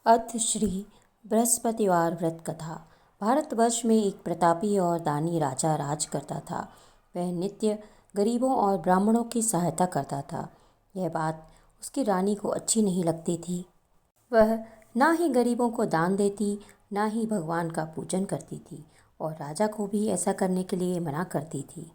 अथ श्री बृहस्पतिवार व्रत कथा। भारतवर्ष में एक प्रतापी और दानी राजा राज करता था। वह नित्य गरीबों और ब्राह्मणों की सहायता करता था। यह बात उसकी रानी को अच्छी नहीं लगती थी। वह ना ही गरीबों को दान देती, ना ही भगवान का पूजन करती थी और राजा को भी ऐसा करने के लिए मना करती थी।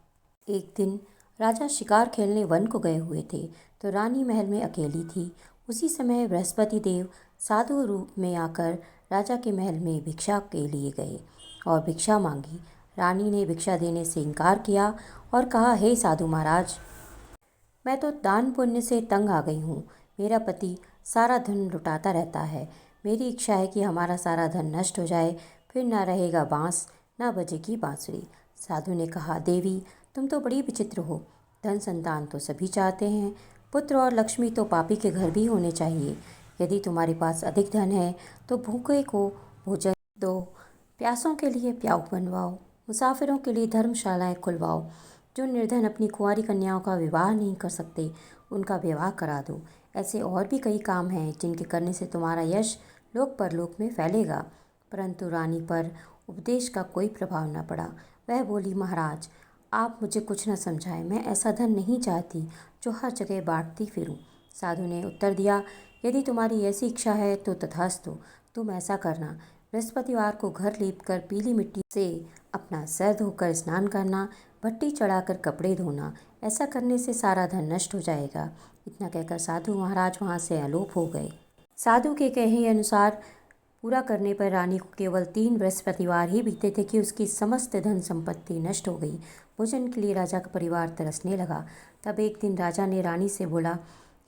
एक दिन राजा शिकार खेलने वन को गए हुए थे तो रानी महल में अकेली थी। उसी समय बृहस्पति देव साधु रूप में आकर राजा के महल में भिक्षा के लिए गए और भिक्षा मांगी। रानी ने भिक्षा देने से इनकार किया और कहा, हे साधु महाराज, मैं तो दान पुण्य से तंग आ गई हूँ। मेरा पति सारा धन लुटाता रहता है। मेरी इच्छा है कि हमारा सारा धन नष्ट हो जाए, फिर ना रहेगा बांस, ना बजेगी बांसुरी। साधु ने कहा, देवी, तुम तो बड़ी विचित्र हो। धन संतान तो सभी चाहते हैं, पुत्र और लक्ष्मी तो पापी के घर भी होने चाहिए। यदि तुम्हारे पास अधिक धन है तो भूखे को भोजन दो, प्यासों के लिए प्याऊ बनवाओ, मुसाफिरों के लिए धर्मशालाएं खुलवाओ। जो निर्धन अपनी कुंवारी कन्याओं का विवाह नहीं कर सकते, उनका विवाह करा दो। ऐसे और भी कई काम हैं जिनके करने से तुम्हारा यश लोक परलोक में फैलेगा। परंतु रानी पर उपदेश का कोई प्रभाव न पड़ा। वह बोली, महाराज, आप मुझे कुछ न समझाएं। मैं ऐसा धन नहीं चाहती जो हर जगह बांटती फिरूं। साधु ने उत्तर दिया, यदि तुम्हारी ऐसी इच्छा है तो तथास्तु। तुम ऐसा करना, बृहस्पतिवार को घर लीपकर पीली मिट्टी से अपना सर धोकर स्नान करना, भट्टी चढ़ाकर कपड़े धोना। ऐसा करने से सारा धन नष्ट हो जाएगा। इतना कहकर साधु महाराज वहाँ से अलोप हो गए। साधु के कहे अनुसार पूरा करने पर रानी को केवल 3 बृहस्पतिवार ही बीते थे कि उसकी समस्त धन संपत्ति नष्ट हो गई। भोजन के लिए राजा का परिवार तरसने लगा। तब एक दिन राजा ने रानी से बोला,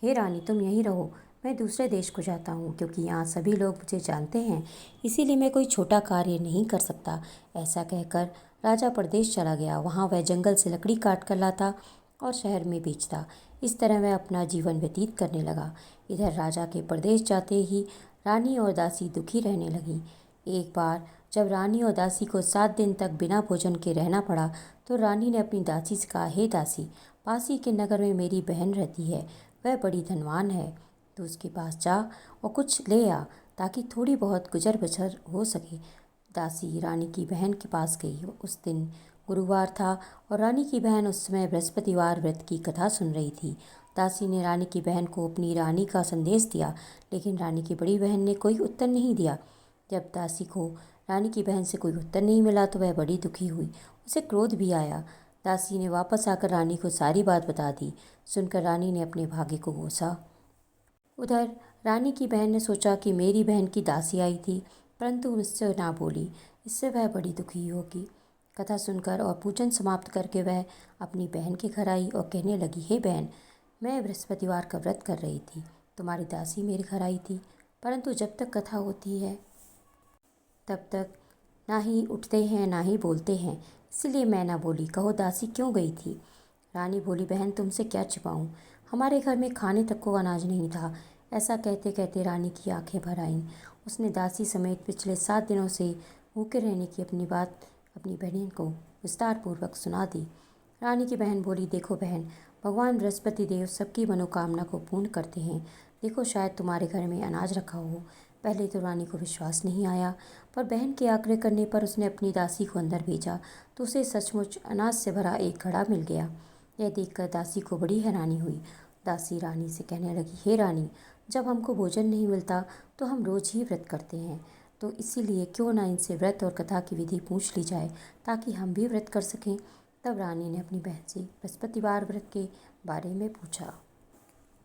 हे रानी, तुम यहीं रहो, मैं दूसरे देश को जाता हूँ, क्योंकि यहाँ सभी लोग मुझे जानते हैं, इसीलिए मैं कोई छोटा कार्य नहीं कर सकता। ऐसा कहकर राजा परदेश चला गया। वहाँ वह जंगल से लकड़ी काट कर लाता और शहर में बेचता। इस तरह वह अपना जीवन व्यतीत करने लगा। इधर राजा के परदेश जाते ही रानी और दासी दुखी रहने लगी। एक बार जब रानी और दासी को 7 दिन तक बिना भोजन के रहना पड़ा तो रानी ने अपनी दासी से कहा, हे दासी, पास ही के नगर में मेरी बहन रहती है, वह बड़ी धनवान है। तो उसके पास जा और कुछ ले आ ताकि थोड़ी बहुत गुजर बसर हो सके। दासी रानी की बहन के पास गई। उस दिन गुरुवार था और रानी की बहन उस समय बृहस्पतिवार व्रत की कथा सुन रही थी। दासी ने रानी की बहन को अपनी रानी का संदेश दिया, लेकिन रानी की बड़ी बहन ने कोई उत्तर नहीं दिया। जब दासी को रानी की बहन से कोई उत्तर नहीं मिला तो वह बड़ी दुखी हुई। उसे क्रोध भी आया। दासी ने वापस आकर रानी को सारी बात बता दी। सुनकर रानी ने अपने भाग्य को कोसा। उधर रानी की बहन ने सोचा कि मेरी बहन की दासी आई थी, परंतु मुझसे ना बोली, इससे वह बड़ी दुखी होगी। कथा सुनकर और पूजन समाप्त करके वह अपनी बहन के घर आई और कहने लगी, हे बहन, मैं बृहस्पतिवार का व्रत कर रही थी, तुम्हारी दासी मेरे घर आई थी, परंतु जब तक कथा होती है तब तक ना ही उठते हैं ना ही बोलते हैं, इसलिए मैं ना बोली। कहो दासी क्यों गई थी? रानी बोली, बहन, तुमसे क्या छिपाऊं, हमारे घर में खाने तक को अनाज नहीं था। ऐसा कहते कहते रानी की आंखें भर आईं। उसने दासी समेत पिछले 7 दिनों से भूखे रहने की अपनी बात अपनी बहन को विस्तार पूर्वक सुना दी। रानी की बहन बोली, देखो बहन, भगवान बृहस्पति देव सबकी मनोकामना को पूर्ण करते हैं। देखो, शायद तुम्हारे घर में अनाज रखा हो। पहले तो रानी को विश्वास नहीं आया, पर बहन के आग्रह करने पर उसने अपनी दासी को अंदर भेजा तो उसे सचमुच अनाज से भरा एक घड़ा मिल गया। यह देखकर दासी को बड़ी हैरानी हुई। दासी रानी से कहने लगी, हे रानी, जब हमको भोजन नहीं मिलता तो हम रोज ही व्रत करते हैं, तो इसीलिए क्यों ना इनसे व्रत और कथा की विधि पूछ ली जाए ताकि हम भी व्रत कर सकें। तब रानी ने अपनी बहन से बृहस्पतिवार व्रत के बारे में पूछा।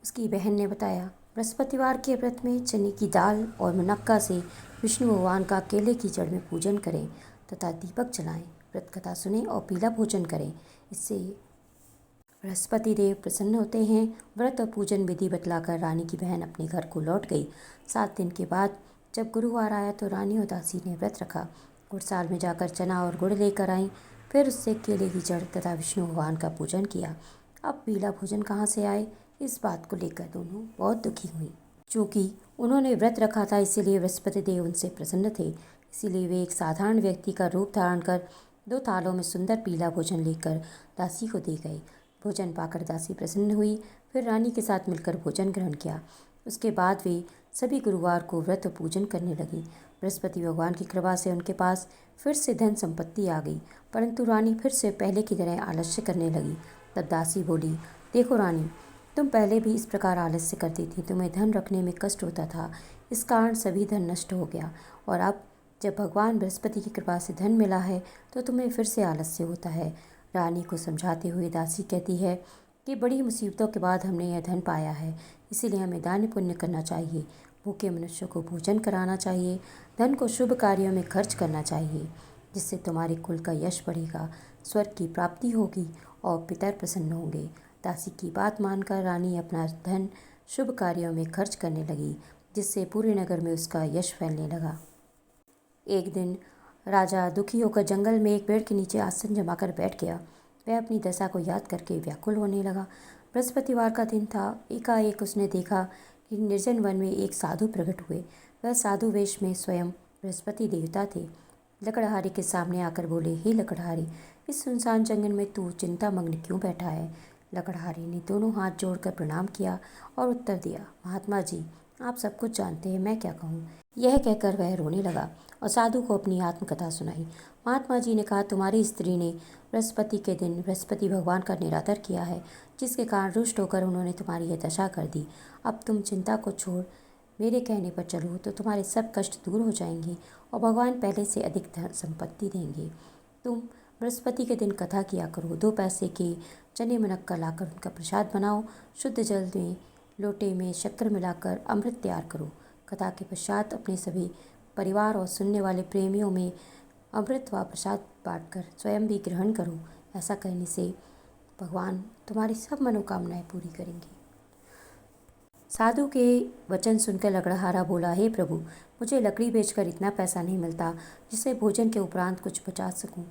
उसकी बहन ने बताया, बृहस्पतिवार के व्रत में चने की दाल और मुनक्का से विष्णु भगवान का केले की जड़ में पूजन करें तथा दीपक जलाएं, व्रत कथा सुनें और पीला भोजन करें। इससे बृहस्पति देव प्रसन्न होते हैं। व्रत और पूजन विधि बतलाकर रानी की बहन अपने घर को लौट गई। 7 दिन के बाद जब गुरुवार आया तो रानी और दासी ने व्रत रखा। गुड़साल में जाकर चना और गुड़ लेकर आईं, फिर उससे केले की जड़ तथा विष्णु भगवान का पूजन किया। अब पीला भोजन कहाँ से आए, इस बात को लेकर दोनों बहुत दुखी हुई। चूँकि उन्होंने व्रत रखा था, इसीलिए बृहस्पति देव उनसे प्रसन्न थे। इसीलिए वे एक साधारण व्यक्ति का रूप धारण कर 2 थालों में सुंदर पीला भोजन लेकर दासी को दे गए। भोजन पाकर दासी प्रसन्न हुई, फिर रानी के साथ मिलकर भोजन ग्रहण किया। उसके बाद वे सभी गुरुवार को व्रत और पूजन करने लगी। बृहस्पति भगवान की कृपा से उनके पास फिर से धन संपत्ति आ गई, परंतु रानी फिर से पहले की तरह आलस्य करने लगी। तब दासी बोली, देखो रानी, तुम पहले भी इस प्रकार आलस्य करती थी, तुम्हें धन रखने में कष्ट होता था, इस कारण सभी धन नष्ट हो गया, और अब जब भगवान बृहस्पति की कृपा से धन मिला है तो तुम्हें फिर से आलस्य होता है। रानी को समझाते हुए दासी कहती है कि बड़ी मुसीबतों के बाद हमने यह धन पाया है, इसीलिए हमें दान पुण्य करना चाहिए, भूखे मनुष्यों को भोजन कराना चाहिए, धन को शुभ कार्यों में खर्च करना चाहिए, जिससे तुम्हारे कुल का यश बढ़ेगा, स्वर्ग की प्राप्ति होगी और पितर प्रसन्न होंगे। दासी की बात मानकर रानी अपना धन शुभ कार्यों में खर्च करने लगी, जिससे पूरे नगर में उसका यश फैलने लगा। एक दिन राजा दुखी होकर जंगल में एक पेड़ के नीचे आसन जमाकर बैठ गया। वह अपनी दशा को याद करके व्याकुल होने लगा। बृहस्पतिवार का दिन था। एकाएक उसने देखा कि निर्जन वन में एक साधु प्रकट हुए। वह साधु वेश में स्वयं बृहस्पति देवता थे। लकड़हारे के सामने आकर बोले, हे लकड़हारे, इस सुनसान जंगल में तू चिंतामग्न क्यों बैठा है? लकड़हारे ने दोनों हाथ जोड़कर प्रणाम किया और उत्तर दिया, महात्मा जी, आप सब कुछ जानते हैं, मैं क्या कहूँ। यह कहकर वह रोने लगा और साधु को अपनी आत्मकथा सुनाई। महात्मा जी ने कहा, तुम्हारी स्त्री ने बृहस्पति के दिन बृहस्पति भगवान का निरादर किया है, जिसके कारण रुष्ट होकर उन्होंने तुम्हारी यह दशा कर दी। अब तुम चिंता को छोड़ मेरे कहने पर चलो तो तुम्हारे सब कष्ट दूर हो जाएंगे और भगवान पहले से अधिक धन संपत्ति देंगे। तुम बृहस्पति के दिन कथा किया करो, 2 पैसे के चने मुनक्का लाकर उनका प्रसाद बनाओ, शुद्ध जल में लोटे में शक्कर मिलाकर अमृत तैयार करो। कथा के पश्चात अपने सभी परिवार और सुनने वाले प्रेमियों में अमृत व प्रसाद बांटकर स्वयं भी ग्रहण करो। ऐसा करने से भगवान तुम्हारी सब मनोकामनाएं पूरी करेंगे। साधु के वचन सुनकर लकड़हारा बोला, हे प्रभु, मुझे लकड़ी बेचकर इतना पैसा नहीं मिलता जिससे भोजन के उपरांत कुछ बचा सकूं।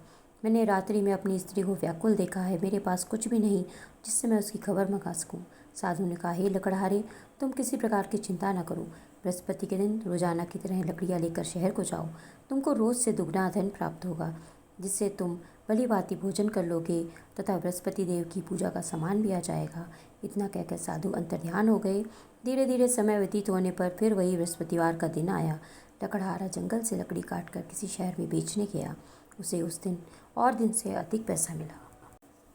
मैंने रात्रि में अपनी स्त्री को व्याकुल देखा है, मेरे पास कुछ भी नहीं जिससे मैं उसकी खबर मंगा सकूं। साधु ने कहा, हे लकड़हारे, तुम किसी प्रकार की चिंता न करो। बृहस्पति के दिन रोजाना की तरह लकड़ियाँ लेकर शहर को जाओ। तुमको रोज से दुगना धन प्राप्त होगा, जिससे तुम भली भांति भोजन कर लोगे तथा बृहस्पति देव की पूजा का सामान भी आ जाएगा। इतना कहकर साधु अंतर्ध्यान हो गए। धीरे धीरे समय व्यतीत होने पर फिर वही बृहस्पतिवार का दिन आया। लकड़हारा जंगल से लकड़ी काटकर किसी शहर में बेचने गया। उसे उस दिन और दिन से अधिक पैसा मिला।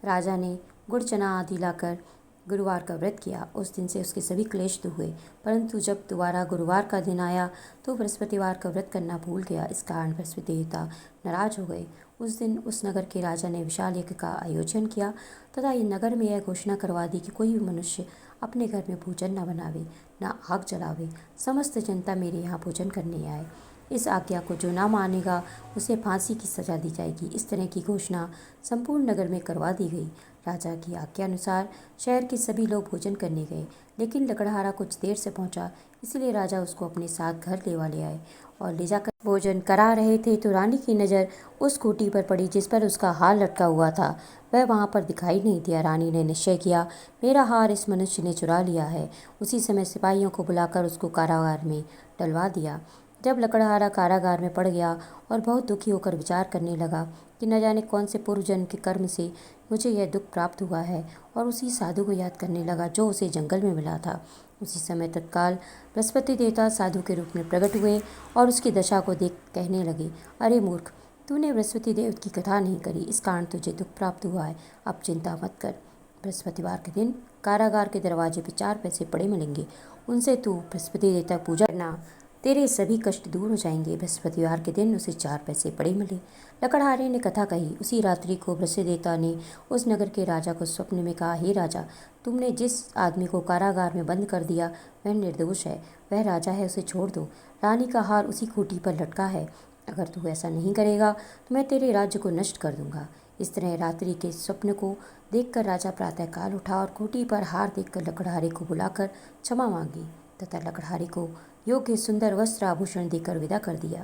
राजा ने गुड़ चना आदि लाकर गुरुवार का व्रत किया। उस दिन से उसके सभी क्लेश दूर हुए, परंतु जब दोबारा गुरुवार का दिन आया तो बृहस्पतिवार का व्रत करना भूल गया। इस कारण बृहस्पति देवता नाराज हो गए। उस दिन उस नगर के राजा ने विशाल यज्ञ का आयोजन किया तथा नगर में यह घोषणा करवा दी कि कोई भी मनुष्य अपने घर में भोजन न बनावे, न आग जलावे, समस्त जनता मेरे यहाँ भोजन करने आए। इस आज्ञा को जो ना मानेगा उसे फांसी की सजा दी जाएगी। इस तरह की घोषणा संपूर्ण नगर में करवा दी गई। राजा की आज्ञा अनुसार शहर के सभी लोग भोजन करने गए, लेकिन लकड़हारा कुछ देर से पहुंचा, इसलिए राजा उसको अपने साथ घर ले आए और ले जाकर भोजन करा रहे थे तो रानी की नज़र उस खूंटी पर पड़ी जिस पर उसका हार लटका हुआ था। वह वहां पर दिखाई नहीं दिया। रानी ने निश्चय किया, मेरा हार इस मनुष्य ने चुरा लिया है। उसी समय सिपाहियों को बुलाकर उसको कारागार में डलवा दिया। जब लकड़हारा कारागार में पड़ गया और बहुत दुखी होकर विचार करने लगा कि न जाने कौन से पूर्व जन्म के कर्म से मुझे यह दुख प्राप्त हुआ है, और उसी साधु को याद करने लगा जो उसे जंगल में मिला था। उसी समय तत्काल बृहस्पति देवता साधु के रूप में प्रकट हुए और उसकी दशा को देख कहने लगे, अरे मूर्ख, तूने बृहस्पति देव की कथा नहीं करी, इस कारण तुझे दुख प्राप्त हुआ है। अब चिंता मत कर। बृहस्पतिवार के दिन कारागार के दरवाजे पर 4 पैसे पड़े मिलेंगे, उनसे तू बृहस्पति देवता पूजा करना, तेरे सभी कष्ट दूर हो जाएंगे। बृहस्पतिवार के दिन उसे 4 पैसे पड़े मिले। लकड़हारे ने कथा कही। उसी रात्रि को बृहस्पति देवता ने उस नगर के राजा को स्वप्न में कहा, हे राजा, तुमने जिस आदमी को कारागार में बंद कर दिया वह निर्दोष है, वह राजा है, उसे छोड़ दो। रानी का हार उसी खूंटी पर लटका है। अगर तू ऐसा नहीं करेगा तो मैं तेरे राज्य को नष्ट कर दूंगा। इस तरह रात्रि के स्वप्न को देखकर राजा प्रातःकाल उठा और खूंटी पर हार देखकर लकड़हारे को बुलाकर क्षमा मांगी तथा लकड़हारे को योग्य सुंदर वस्त्र आभूषण देकर विदा कर दिया।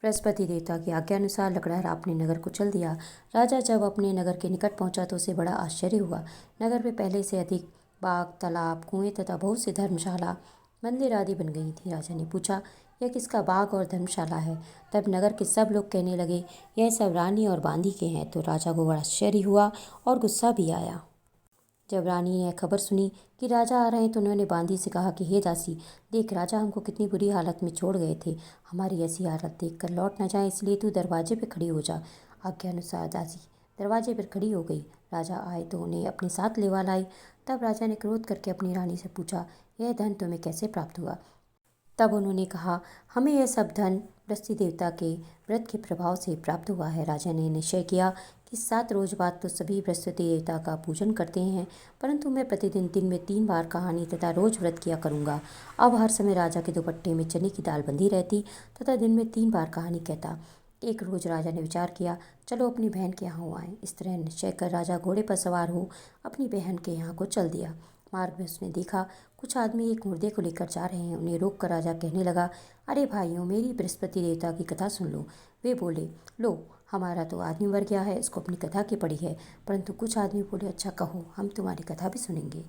बृहस्पति देवता की आज्ञा अनुसार लकड़हारा अपने नगर को चल दिया। राजा जब अपने नगर के निकट पहुंचा तो उसे बड़ा आश्चर्य हुआ। नगर में पहले से अधिक बाग, तालाब, कुएं तथा बहुत सी धर्मशाला, मंदिर आदि बन गई थी। राजा ने पूछा, यह किसका बाग और धर्मशाला है? तब नगर के सब लोग कहने लगे, यह सब रानी और बांदी के हैं। तो राजा को बड़ा आश्चर्य हुआ और गुस्सा भी आया। जब रानी ने यह खबर सुनी कि राजा आ रहे हैं तो उन्होंने बांदी से कहा कि हे दासी, देख राजा हमको कितनी बुरी हालत में छोड़ गए थे। हमारी ऐसी हालत देखकर लौट न जाए, इसलिए तू दरवाजे पर खड़ी हो जा। आज्ञानुसार दासी दरवाजे पर खड़ी हो गई। राजा आए तो उन्हें अपने साथ लेवा लाई। तब राजा ने क्रोध करके अपनी रानी से पूछा, यह धन तुम्हें कैसे प्राप्त हुआ? तब उन्होंने कहा, हमें यह सब धन बृहस्पति देवता के व्रत के प्रभाव से प्राप्त हुआ है। राजा ने निश्चय किया कि 7 रोज बाद तो सभी बृहस्पति देवता का पूजन करते हैं, परंतु मैं प्रतिदिन दिन में 3 बार कहानी तथा रोज व्रत किया करूँगा। अब हर समय राजा के दुपट्टे में चने की दाल बंधी रहती तथा दिन में 3 बार कहानी कहता। एक रोज राजा ने विचार किया, चलो अपनी बहन के यहाँ आए। इस तरह निश्चय कर राजा घोड़े पर सवार हो अपनी बहन के यहाँ को चल दिया। मार्ग में उसने देखा कुछ आदमी एक मुर्दे को लेकर जा रहे हैं। उन्हें रोक कर राजा कहने लगा, अरे भाइयों, मेरी बृहस्पति देवता की कथा सुन लो। वे बोले, लो, हमारा तो आदमी मर गया है, इसको अपनी कथा की पड़ी है। परंतु कुछ आदमी बोले, अच्छा कहो, हम तुम्हारी कथा भी सुनेंगे।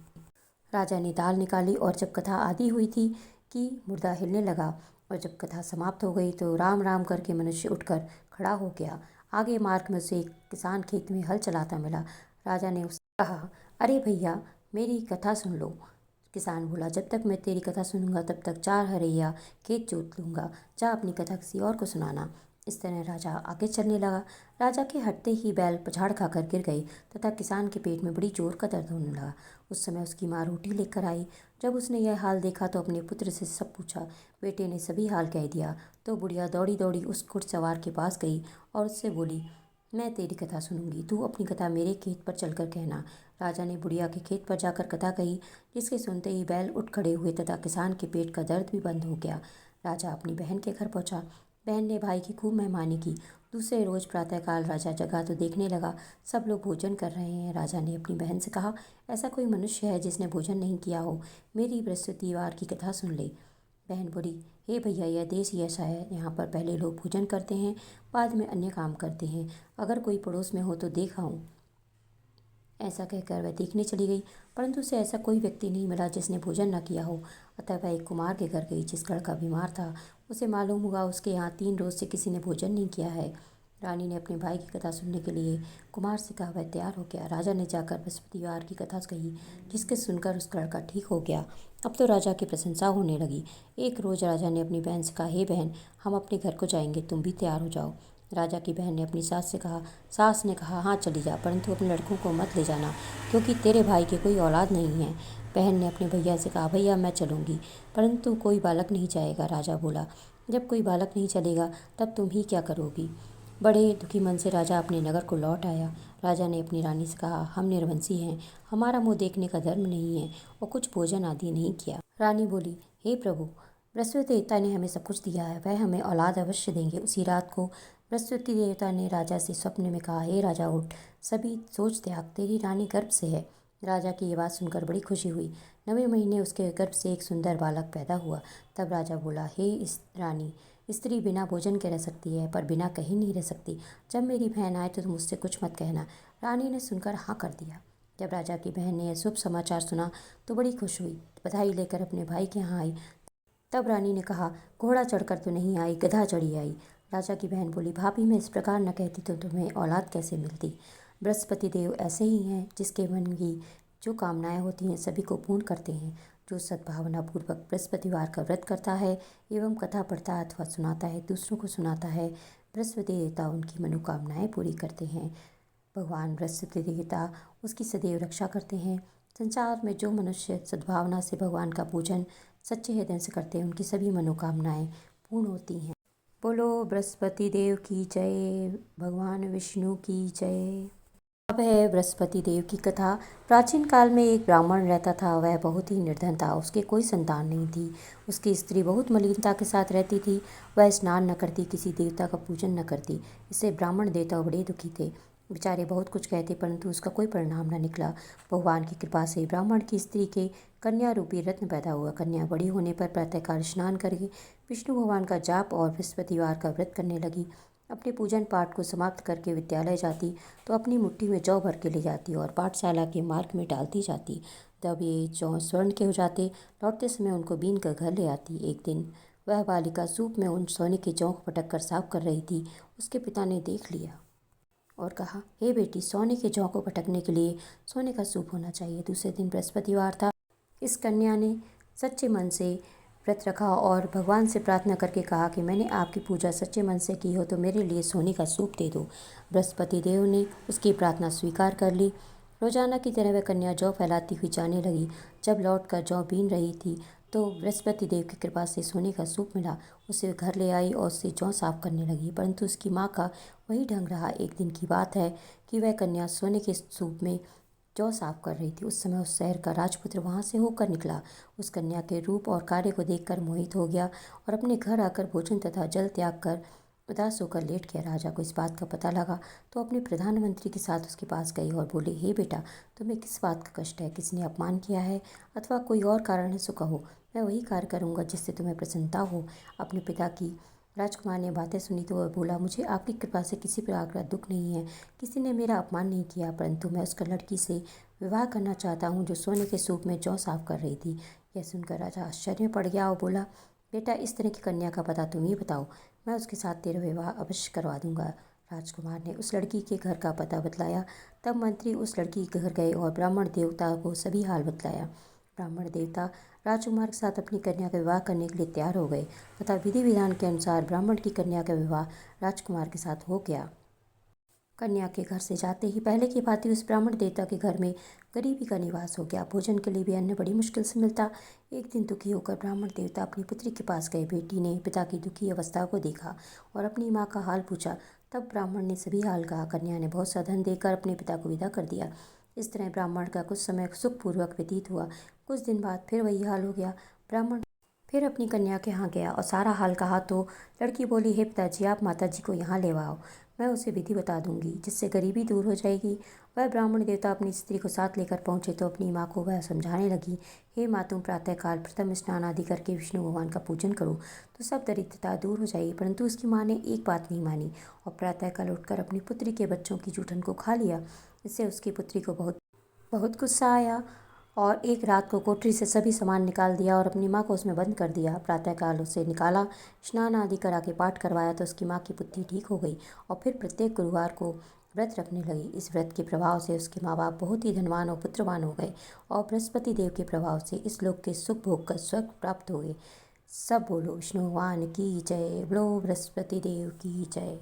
राजा ने दाल निकाली और जब कथा आधी हुई थी कि मुर्दा हिलने लगा, और जब कथा समाप्त हो गई तो राम राम करके मनुष्य उठकर खड़ा हो गया। आगे मार्ग में उसे एक किसान खेत में हल चलाता मिला। राजा ने उससे कहा, अरे भैया, मेरी कथा सुन लो। किसान बोला, जब तक मैं तेरी कथा सुनूंगा तब तक 4 हरैया खेत जोत लूँगा। जा अपनी कथा किसी और को सुनाना। इस तरह राजा आगे चलने लगा। राजा के हटते ही बैल पछाड़ खाकर गिर गए तथा किसान के पेट में बड़ी जोर का दर्द होने लगा। उस समय उसकी माँ रोटी लेकर आई। जब उसने यह हाल देखा तो अपने पुत्र से सब पूछा। बेटे ने सभी हाल कह दिया तो बुढ़िया दौड़ी दौड़ी उस घुड़सवार के पास गई और उससे बोली, मैं तेरी कथा सुनूंगी, तू अपनी कथा मेरे खेत पर चलकर कहना। राजा ने बुढ़िया के खेत पर जाकर कथा कही, जिसके सुनते ही बैल उठ खड़े हुए तथा किसान के पेट का दर्द भी बंद हो गया। राजा अपनी बहन के घर पहुंचा। बहन ने भाई की खूब मेहमानी की। दूसरे रोज प्रातःकाल राजा जगा तो देखने लगा सब लोग भोजन कर रहे हैं। राजा ने अपनी बहन से कहा, ऐसा कोई मनुष्य है जिसने भोजन नहीं किया हो? मेरी बृहस्पतिवार की कथा सुन ले। बहन बोली, हे भैया, यह देश ही ऐसा है, यहाँ पर पहले लोग भोजन करते हैं, बाद में अन्य काम करते हैं। अगर कोई पड़ोस में हो तो देख आऊं। ऐसा कहकर वह देखने चली गई, परंतु उसे ऐसा कोई व्यक्ति नहीं मिला जिसने भोजन न किया हो। अतः वह एक कुमार के घर गई जिस लड़का बीमार था। उसे मालूम हुआ उसके यहाँ 3 रोज से किसी ने भोजन नहीं किया है। रानी ने अपने भाई की कथा सुनने के लिए कुमार से कहा। वह तैयार हो गया। राजा ने जाकर बृहस्पतिवार की कथा कही, जिसके सुनकर उसका लड़का ठीक हो गया। अब तो राजा की प्रशंसा होने लगी। एक रोज राजा ने अपनी बहन से कहा, हे बहन, हम अपने घर को जाएंगे, तुम भी तैयार हो जाओ। राजा की बहन ने अपनी सास से कहा। सास ने कहा, हाँ चली जा, परंतु अपने लड़कों को मत ले जाना, क्योंकि तेरे भाई की कोई औलाद नहीं है। बहन ने अपने भैया से कहा, भैया मैं चलूँगी, परंतु कोई बालक नहीं जाएगा। राजा बोला, जब कोई बालक नहीं चलेगा तब तुम ही क्या करोगी? बड़े दुखी मन से राजा अपने नगर को लौट आया। राजा ने अपनी रानी से कहा, हम निर्वंशी हैं, हमारा मुँह देखने का धर्म नहीं है और कुछ भोजन आदि नहीं किया। रानी बोली, हे प्रभु, बृहस्पति देवता ने हमें सब कुछ दिया है, वह हमें औलाद अवश्य देंगे। उसी रात को बृहस्पति देवता ने राजा से स्वप्न में कहा, हे राजा उठ, सभी सोच त्याग, तेरी रानी गर्भ से है। राजा की ये बात सुनकर बड़ी खुशी हुई। 9वें महीने उसके गर्भ से एक सुंदर बालक पैदा हुआ। तब राजा बोला, हे इस रानी, स्त्री बिना भोजन के रह सकती है पर बिना कहीं नहीं रह सकती। जब मेरी बहन आए तो तुम मुझसे कुछ मत कहना। रानी ने सुनकर हाँ कर दिया। जब राजा की बहन ने यह शुभ समाचार सुना तो बड़ी खुश हुई, बधाई लेकर अपने भाई के यहाँ आई। तब रानी ने कहा, घोड़ा चढ़कर तो नहीं आई, गधा चढ़ी आई। राजा की बहन बोली, भाभी मैं इस प्रकार न कहती तो तुम्हें औलाद कैसे मिलती? बृहस्पति देव ऐसे ही हैं, जिसके मन की जो कामनाएं होती हैं सभी को पूर्ण करते हैं। जो सद्भावना पूर्वक बृहस्पतिवार का व्रत करता है एवं कथा पढ़ता अथवा सुनाता है, दूसरों को सुनाता है, बृहस्पति देवता उनकी मनोकामनाएं पूरी करते हैं। भगवान बृहस्पति देवता उसकी सदैव रक्षा करते हैं। संसार में जो मनुष्य सद्भावना से भगवान का पूजन सच्चे हृदय से करते हैं, उनकी सभी मनोकामनाएं पूर्ण होती हैं। बोलो बृहस्पति देव की जय, भगवान विष्णु की जय। अब है बृहस्पति देव की कथा। प्राचीन काल में एक ब्राह्मण रहता था। वह बहुत ही निर्धन था, उसके कोई संतान नहीं थी। उसकी स्त्री बहुत मलिनता के साथ रहती थी। वह स्नान न करती, किसी देवता का पूजन न करती। इससे ब्राह्मण देवता बड़े दुखी थे। बेचारे बहुत कुछ कहते, परंतु उसका कोई परिणाम न निकला। भगवान की कृपा से ब्राह्मण की स्त्री के कन्या रूपी रत्न पैदा हुआ। कन्या बड़ी होने पर प्रातःकाल स्नान करके विष्णु भगवान का जाप और बृहस्पतिवार का व्रत करने लगी। अपने पूजन पाठ को समाप्त करके विद्यालय जाती तो अपनी मुट्ठी में जौ भर के ले जाती और पाठशाला के मार्ग में डालती जाती। तब ये जौ स्वर्ण के हो जाते। लौटते समय उनको बीन कर घर ले आती। एक दिन वह बालिका सूप में उन सोने के जौ को पटक कर साफ कर रही थी। उसके पिता ने देख लिया। और कहा, हे बेटी, सोने के जौ को पटकने के लिए सोने का सूप होना चाहिए। दूसरे दिन बृहस्पतिवार था। इस कन्या ने सच्चे मन से व्रत रखा और भगवान से प्रार्थना करके कहा कि मैंने आपकी पूजा सच्चे मन से की हो तो मेरे लिए सोने का सूप दे दो। बृहस्पति देव ने उसकी प्रार्थना स्वीकार कर ली। रोजाना की तरह वह कन्या जौ फैलाती हुई जाने लगी। जब लौट कर जौ बीन रही थी तो बृहस्पति देव की कृपा से सोने का सूप मिला। उसे घर ले आई और उससे जौ साफ करने लगी, परंतु उसकी माँ का वही ढंग रहा। एक दिन की बात है कि वह कन्या सोने के सूप में जौ साफ कर रही थी। उस समय उस शहर का राजपुत्र वहां से होकर निकला। उस कन्या के रूप और कार्य को देखकर मोहित हो गया और अपने घर आकर भोजन तथा जल त्याग कर उदास होकर लेट गया। राजा को इस बात का पता लगा तो अपने प्रधानमंत्री के साथ उसके पास गए और बोले, हे बेटा, तुम्हें किस बात का कष्ट है? किसने अपमान किया है अथवा कोई और कारण है सो कहो, मैं वही कार्य करूँगा जिससे तुम्हें प्रसन्नता हो। अपने पिता की राजकुमार ने बातें सुनी तो वह बोला, मुझे आपकी कृपा से किसी प्रकार का दुख नहीं है। किसी ने मेरा अपमान नहीं किया, परंतु मैं उस लड़की से विवाह करना चाहता हूँ जो सोने के सूप में जौ साफ कर रही थी। यह सुनकर राजा आश्चर्य में पड़ गया और बोला, बेटा, इस तरह की कन्या का पता तुम ही बताओ, मैं उसके साथ तेरा विवाह अवश्य करवा दूंगा। राजकुमार ने उस लड़की के घर का पता बतलाया। तब मंत्री उस लड़की के घर गए और ब्राह्मण देवता को सभी हाल बतलाया। ब्राह्मण देवता राजकुमार के साथ अपनी कन्या का विवाह करने के लिए तैयार हो गए तथा विधि विधान के अनुसार ब्राह्मण की कन्या का विवाह राजकुमार के साथ हो गया। कन्या के घर से जाते ही पहले की भांति उस ब्राह्मण देवता के घर में गरीबी का निवास हो गया। भोजन के लिए भी अन्न बड़ी मुश्किल से मिलता। एक दिन दुखी होकर ब्राह्मण देवता अपनी पुत्री के पास गए। बेटी ने पिता की दुखी अवस्था को देखा और अपनी माँ का हाल पूछा। तब ब्राह्मण ने सभी हाल कहा। कन्या ने बहुत सा धन देकर अपने पिता को विदा कर दिया। इस तरह ब्राह्मण का कुछ समय सुखपूर्वक व्यतीत हुआ। कुछ दिन बाद फिर वही हाल हो गया। ब्राह्मण फिर अपनी कन्या के यहाँ गया और सारा हाल कहा तो लड़की बोली, हे पिताजी, आप माताजी को यहाँ ले आओ, मैं उसे विधि बता दूंगी जिससे गरीबी दूर हो जाएगी। वह ब्राह्मण देवता अपनी स्त्री को साथ लेकर पहुंचे तो अपनी माँ को वह समझाने लगी, हे माँ, तुम प्रातःकाल प्रथम स्नान आदि करके विष्णु भगवान का पूजन करो तो सब दरिद्रता दूर हो जाएगी। परंतु उसकी माँ ने एक बात नहीं मानी और प्रातःकाल उठकर अपनी पुत्री के बच्चों की जूठन को खा लिया। इससे उसकी पुत्री को बहुत बहुत गुस्सा आया और एक रात को कोठरी से सभी सामान निकाल दिया और अपनी माँ को उसमें बंद कर दिया। प्रातःकाल उसे निकाला, स्नान आदि करा के पाठ करवाया तो उसकी माँ की बुद्धि ठीक हो गई और फिर प्रत्येक गुरुवार को व्रत रखने लगी। इस व्रत के प्रभाव से उसके माँ बाप बहुत ही धनवान और पुत्रवान हो गए और बृहस्पति देव के प्रभाव से इस लोक के सुख भोग कर स्वर्ग प्राप्त हुए। सब बोलो विष्णु भगवान की जय, बोलो बृहस्पति देव की जय।